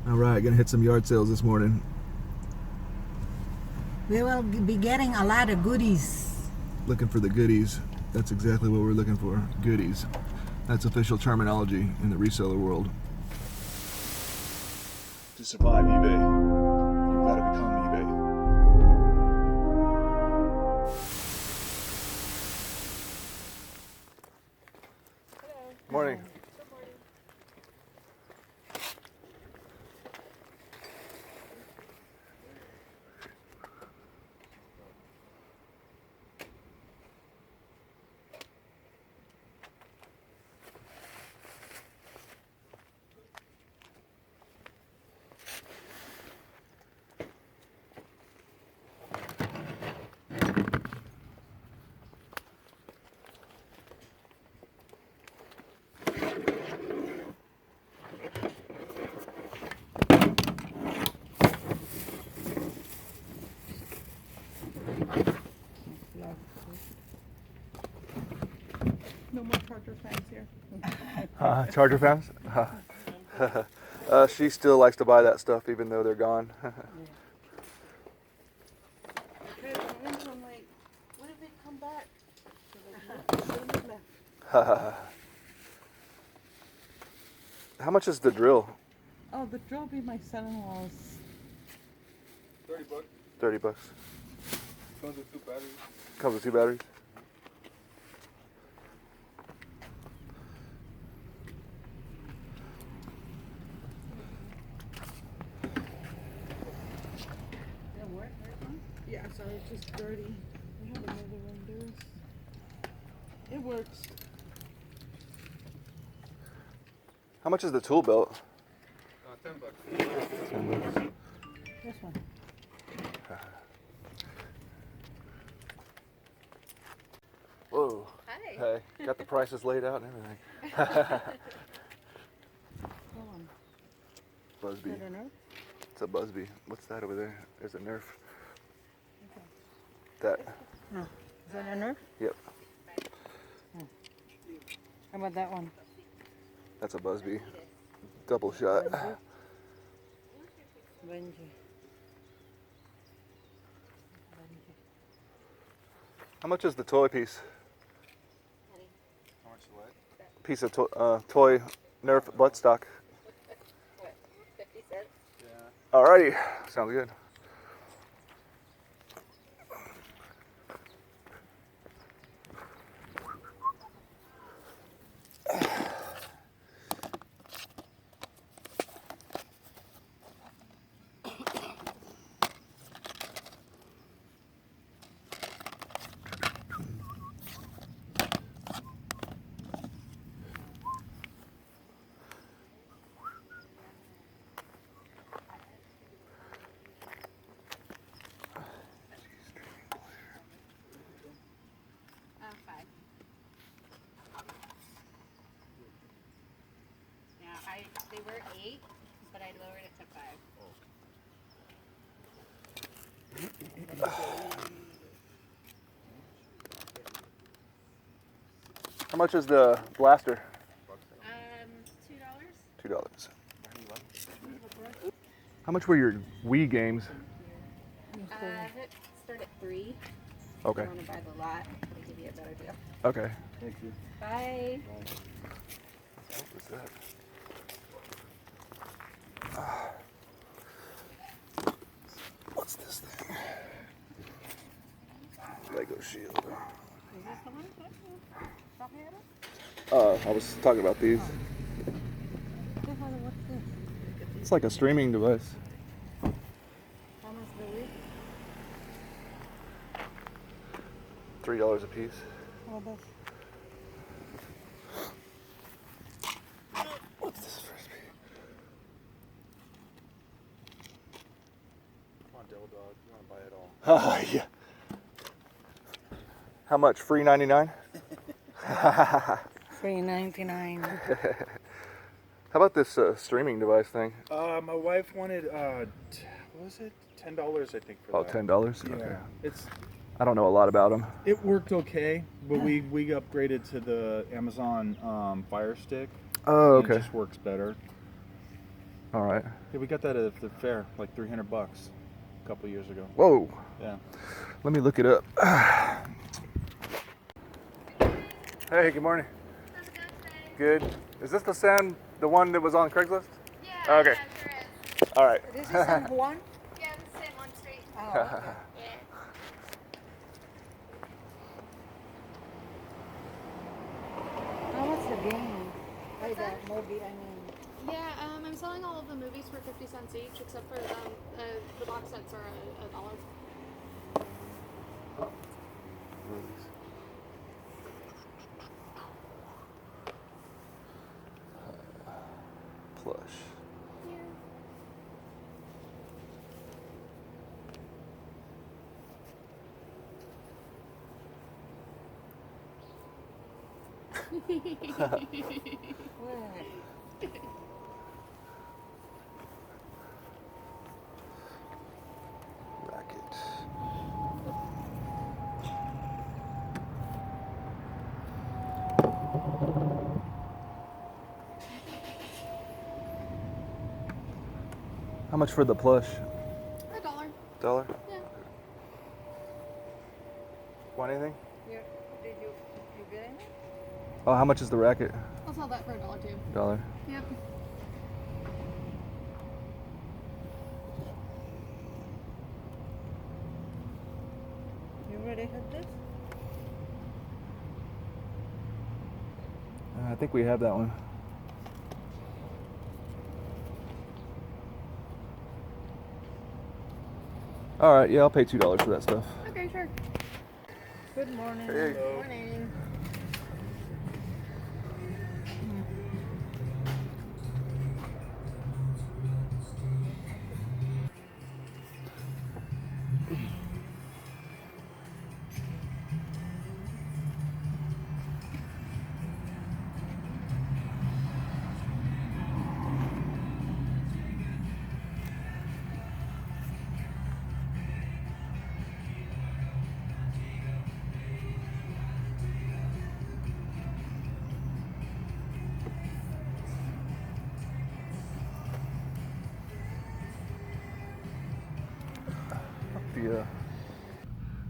All right, gonna hit some yard sales this morning. We will be getting a lot of goodies. Looking for the goodies. That's exactly what we're looking for. Goodies. That's official terminology in the reseller world. To survive eBay, you've got to become eBay. Hello. Morning. Good morning. No more Charger fans here. Charger fans? She still likes to buy that stuff even though they're gone. Okay, I'm like, what if they come back? How much is the drill? Oh, the drill be my son-in-law's. $30. 30 bucks. Comes with 2 batteries. Comes with 2 batteries. Yeah, sorry, it's just dirty. I have another one, there's. It works. How much is the tool belt? $10. 10 bucks. This one. Whoa. Hi. Hey, got the prices laid out and everything. Hold on. Busby. Is that a nerve? It's a Busby. What's that over there? There's a Nerf. Okay. That. No. Is that a nerve? Yep. How about that one? That's a Busby. Double shot. Benji. How much is the toy piece? How much what? Piece of toy Nerf buttstock. What, 50 cents? Yeah. Alrighty. Sounds good. Five. Yeah, they were 8, but I lowered it to 5. How much is the blaster? $2. $2. How much were your Wii games? It started at 3. Okay. If you want to buy the lot, it'll give you a better deal. Okay. Thank you. Bye. What was that? What's this thing? Lego shield. Is this the one? Stop here. I was talking about these. What's this? It's like a streaming device. How much the week? $3 a piece. How about this? What's this frisbee? Come on, Devil Dog. You want to buy it all? Yeah. How much? Free 99? $3.99. How about this streaming device thing? My wife wanted, what was it? $10, I think, for Oh, that. $10? Yeah. Okay. It's I don't know a lot about them. It worked okay, but we upgraded to the Amazon Fire Stick. Oh, and okay. It just works better. All right. Yeah, we got that at the fair, like $300 a couple years ago. Whoa. Yeah. Let me look it up. Hey, good morning. How's it going today? Good. Is this the one that was on Craigslist? Yeah, Okay. yeah, sure is. All right. This is San Juan. Yeah, it's the same one street. Oh, okay. Yeah. How much the game? Like the movie, I mean. Yeah, I'm selling all of the movies for 50 cents each, except for the box sets are $1. Plush. Racket. How much for the plush? $1. Dollar? Yeah. Want anything? Did you get it? Oh, how much is the racket? I'll sell that for $1 too. Dollar. Yep. You already had this? I think we have that one. All right, yeah, I'll pay $2 for that stuff. Okay, sure. Good morning. Hey. Morning.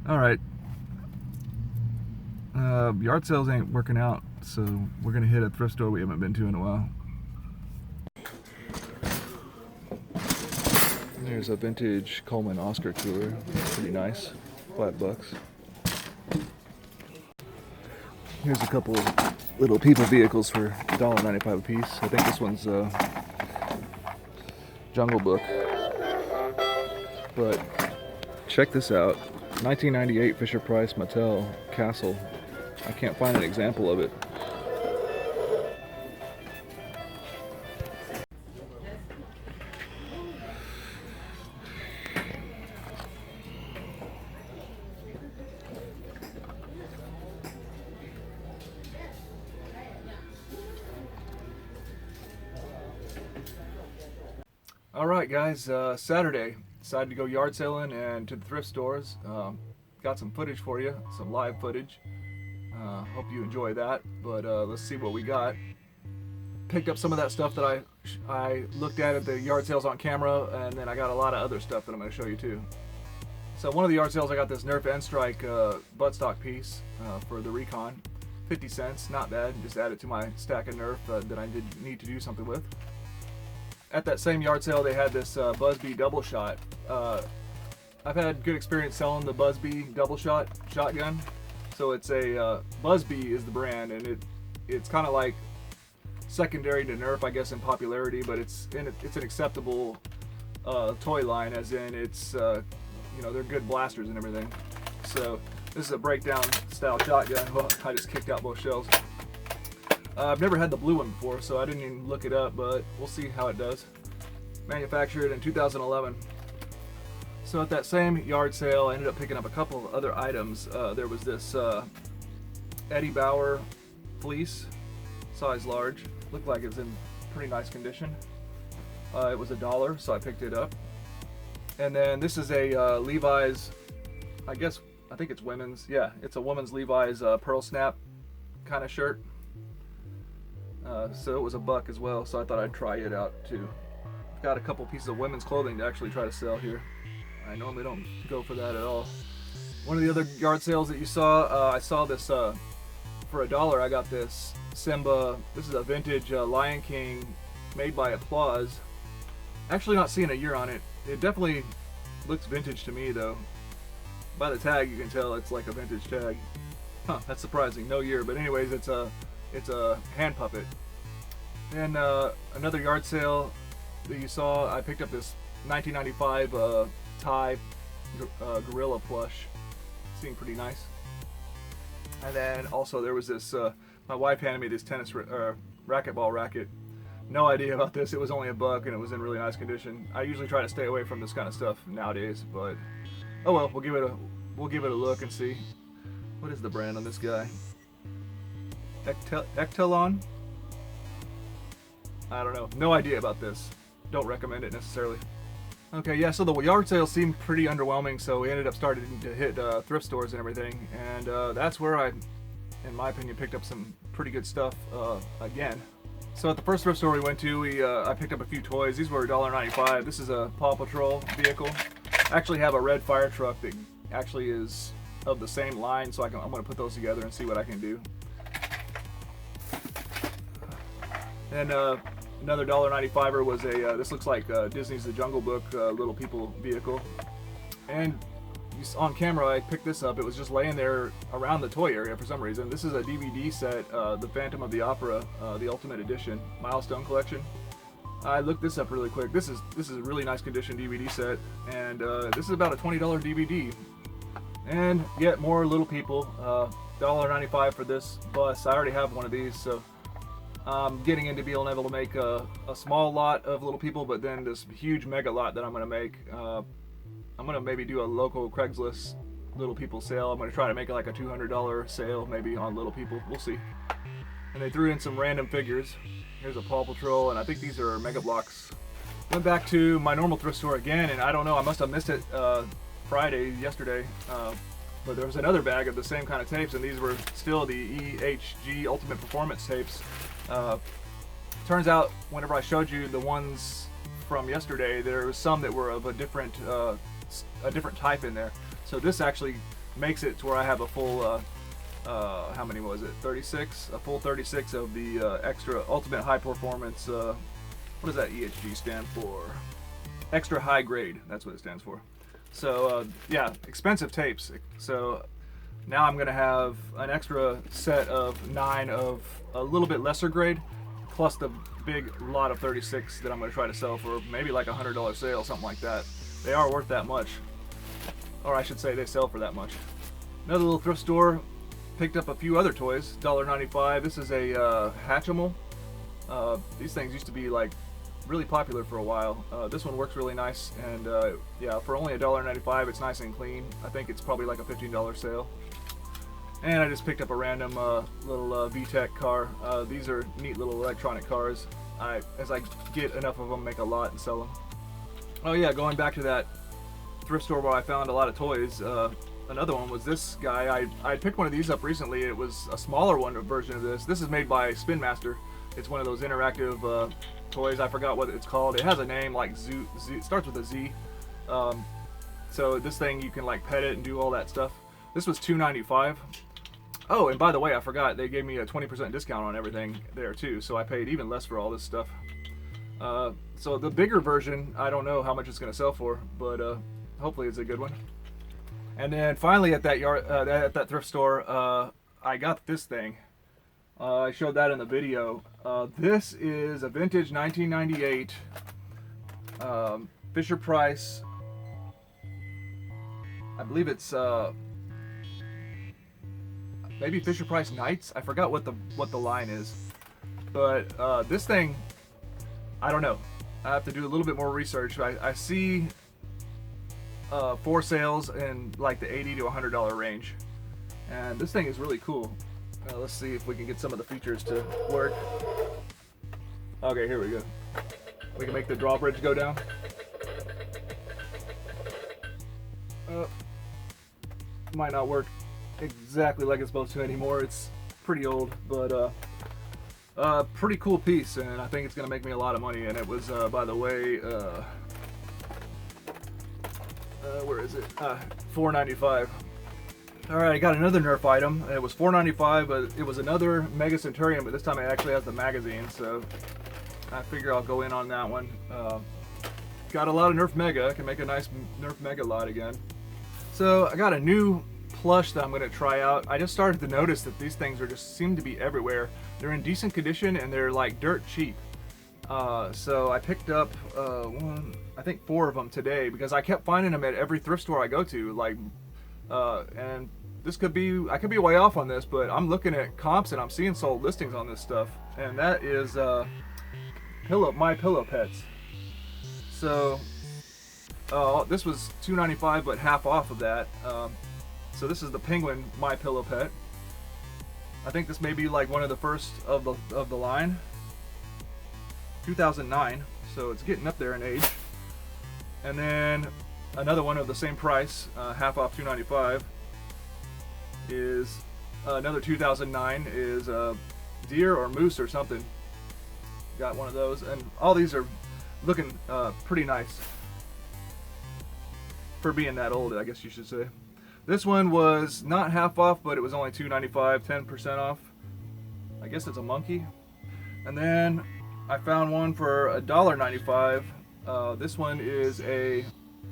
All right. Yard sales ain't working out, so we're gonna hit a thrift store we haven't been to in a while. There's a vintage Coleman Oscar cooler, pretty nice, $5. Here's a couple of little people vehicles for $1.95 a piece. I think this one's Jungle Book. But check this out. 1998 Fisher Price Mattel Castle. I can't find an example of it. Alright guys, Saturday, decided to go yard sailing and to the thrift stores. Got some footage for you, some live footage. Hope you enjoy that, but let's see what we got. Picked up some of that stuff that I looked at the yard sales on camera, and then I got a lot of other stuff that I'm going to show you too. So one of the yard sales I got this Nerf N-Strike buttstock piece for the Recon. 50 cents, not bad, just add it to my stack of Nerf that I did need to do something with. At that same yard sale, they had this Busby double shot. I've had good experience selling the Busby double shot shotgun. So it's a Busby is the brand, and it's kind of like secondary to Nerf, I guess, in popularity, but it's an acceptable toy line, as in it's you know, they're good blasters and everything. So this is a breakdown style shotgun. Well, I just kicked out both shells. I've never had the blue one before, so I didn't even look it up, but we'll see how it does. Manufactured in 2011. So at that same yard sale, I ended up picking up a couple of other items. There was this Eddie Bauer fleece, size large. Looked like it was in pretty nice condition. It was $1, so I picked it up. And then this is a Levi's, I think it's women's. Yeah, it's a woman's Levi's pearl snap kind of shirt. So it was $1 as well, so I thought I'd try it out too. got a couple pieces of women's clothing to actually try to sell here. I normally don't go for that at all. One of the other yard sales that you saw, I saw this for $1. I got this Simba. This is a vintage Lion King made by Applause. Actually not seeing a year on it. It definitely looks vintage to me though. By the tag you can tell it's like a vintage tag. Huh, that's surprising. No year, but anyways, it's a hand puppet. And another yard sale that you saw, I picked up this 1995 Thai gorilla plush. Seemed pretty nice. And then also there was this, my wife handed me this tennis racquetball racket. No idea about this. It was only $1 and it was in really nice condition. I usually try to stay away from this kind of stuff nowadays, but oh well, we'll give it a look and see. What is the brand on this guy? Ectelon? I don't know. No idea about this. Don't recommend it necessarily. Okay, yeah, so the yard sale seemed pretty underwhelming, so we ended up starting to hit thrift stores and everything, and that's where I, in my opinion, picked up some pretty good stuff again. So at the first thrift store we went to, I picked up a few toys. These were $1.95. This is a Paw Patrol vehicle. I actually have a red fire truck that actually is of the same line, so I'm going to put those together and see what I can do. And another $1.95 was a, this looks like Disney's The Jungle Book Little People vehicle. And on camera I picked this up. It was just laying there around the toy area for some reason. This is a DVD set, The Phantom of the Opera, the Ultimate Edition, Milestone Collection. I looked this up really quick. This is a really nice condition DVD set, and this is about a $20 DVD. And yet more Little People, $1.95 for this bus. I already have one of these, so I'm getting into being able to make a small lot of Little People, but then this huge mega lot that I'm going to make. I'm going to maybe do a local Craigslist Little People sale. I'm going to try to make it like a $200 sale maybe on Little People. We'll see. And they threw in some random figures. Here's a Paw Patrol, and I think these are Mega Blocks. Went back to my normal thrift store again, and I don't know, I must have missed it yesterday, but there was another bag of the same kind of tapes, and these were still the EHG Ultimate Performance tapes. Turns out, whenever I showed you the ones from yesterday, there was some that were of a different type in there. So this actually makes it to where I have a full, how many was it? 36? A full 36 of the extra Ultimate High Performance. What does that EHG stand for? Extra High Grade. That's what it stands for. So yeah, expensive tapes. So now I'm gonna have an extra set of 9 of a little bit lesser grade, plus the big lot of 36 that I'm gonna try to sell for maybe like $100 sale, something like that. They are worth that much, or I should say they sell for that much. Another little thrift store, picked up a few other toys, $1.95. This is a Hatchimal. These things used to be like really popular for a while. This one works really nice, and yeah, for only $1.95, it's nice and clean. I think it's probably like a $15 sale. And I just picked up a random little VTEC car. These are neat little electronic cars. As I get enough of them, make a lot and sell them. Oh yeah, going back to that thrift store where I found a lot of toys. Another one was this guy. I picked one of these up recently. It was a smaller version of this. This is made by Spin Master. It's one of those interactive toys. I forgot what it's called. It has a name like Z. It starts with a Z. So this thing, you can like pet it and do all that stuff. This was $2.95. Oh, and by the way, I forgot, they gave me a 20% discount on everything there too, so I paid even less for all this stuff. So the bigger version, I don't know how much it's going to sell for, but hopefully it's a good one. And then finally at that thrift store, I got this thing. I showed that in the video. This is a vintage 1998 Fisher Price. I believe it's maybe Fisher Price Knights. I forgot what the line is, but this thing, I don't know. I have to do a little bit more research. I see for sales in like the $80 to $100 range, and this thing is really cool. Let's see if we can get some of the features to work. Okay, here we go. We can make the drawbridge go down. Might not work exactly like it's supposed to anymore. It's pretty old, but Pretty cool piece, and I think it's gonna make me a lot of money. And it was, by the way, where is it? $4.95. All right, I got another Nerf item. It was $4.95, but it was another Mega Centurion, but this time it actually has the magazine, so I figure I'll go in on that one. Got a lot of Nerf Mega. I can make a nice Nerf Mega lot again. So I got a new plush that I'm going to try out. I just started to notice that these things are just seem to be everywhere. They're in decent condition and they're like dirt cheap. So I picked up I think 4 of them today because I kept finding them at every thrift store I go to. Like, and this could be, I could be way off on this, but I'm looking at comps and I'm seeing sold listings on this stuff, and that is My Pillow Pets. So this was $2.95, but half off of that. So this is the Penguin My Pillow Pet. I think this may be like one of the first of the line. 2009, so it's getting up there in age. And then another one of the same price, half off, $2.95, is another 2009, is deer or moose or something. Got one of those, and all these are looking pretty nice for being that old, I guess you should say. This one was not half off, but it was only $2.95, 10% off. I guess it's a monkey. And then I found one for $1.95. This one is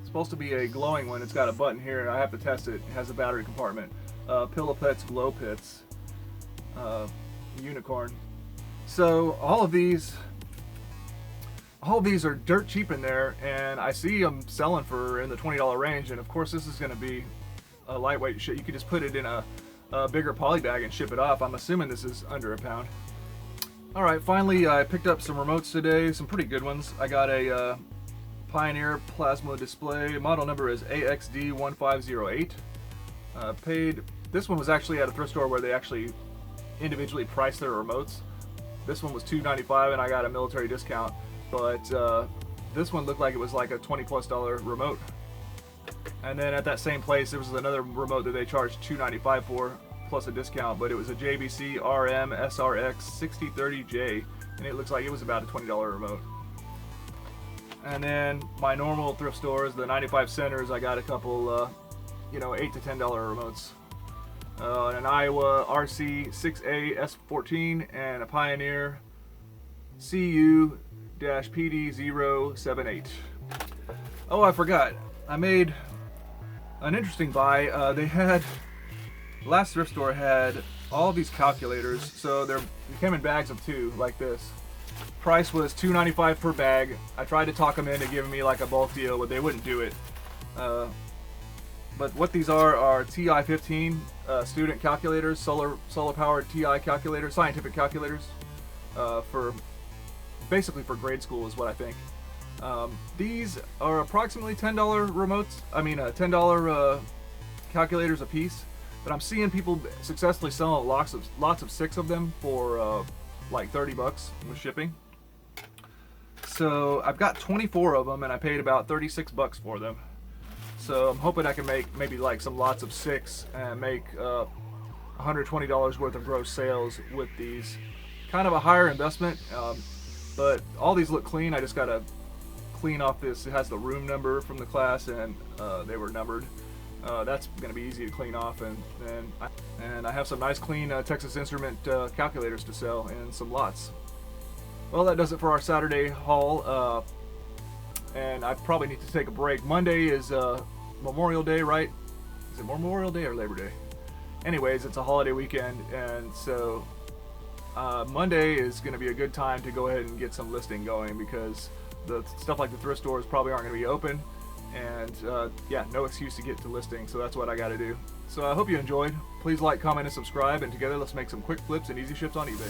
supposed to be a glowing one. It's got a button here. I have to test it. It has a battery compartment. Pillow Pets Glow Pits. Unicorn. So all of these are dirt cheap in there, and I see them selling for in the $20 range. And of course, this is going to be a lightweight shit. You could just put it in a bigger poly bag and ship it off. I'm assuming this is under a pound. All right, finally I picked up some remotes today, some pretty good ones. I got a Pioneer plasma display. Model number is AXD1508. This one was actually at a thrift store where they actually individually priced their remotes. This one was $2.95 and I got a military discount, but this one looked like it was like a $20+ remote. And then at that same place there was another remote that they charged $2.95 for plus a discount, but it was a JVC RM SRX 6030J, and it looks like it was about a $20 remote. And then my normal thrift stores, the 95 centers, I got a couple $8 to $10 remotes. An Iowa RC 6A S14 and a Pioneer CU-PD078. Oh, I forgot. I made an interesting buy. Last thrift store had all these calculators, so they came in bags of 2 like this. Price was $2.95 per bag. I tried to talk them into giving me like a bulk deal, but they wouldn't do it. But what these are TI-15 student calculators, solar powered TI calculators, scientific calculators, basically for grade school is what I think. These are approximately $10 remotes. I mean, $10 calculators a piece. But I'm seeing people successfully selling lots of 6 of them for like $30 with shipping. So I've got 24 of them and I paid about $36 for them. So I'm hoping I can make maybe like some lots of 6 and make $120 worth of gross sales with these. Kind of a higher investment, but all these look clean. I just gotta clean off this. It has the room number from the class and they were numbered. That's going to be easy to clean off, and I have some nice clean Texas Instrument calculators to sell in some lots. Well, that does it for our Saturday haul, and I probably need to take a break. Monday is Memorial Day, right? Is it Memorial Day or Labor Day? Anyways, it's a holiday weekend, and so Monday is going to be a good time to go ahead and get some listing going, because the stuff like the thrift stores probably aren't going to be open. And yeah, no excuse to get to listing, so that's what I got to do. So I hope you enjoyed. Please like, comment, and subscribe, and together let's make some quick flips and easy ships on eBay.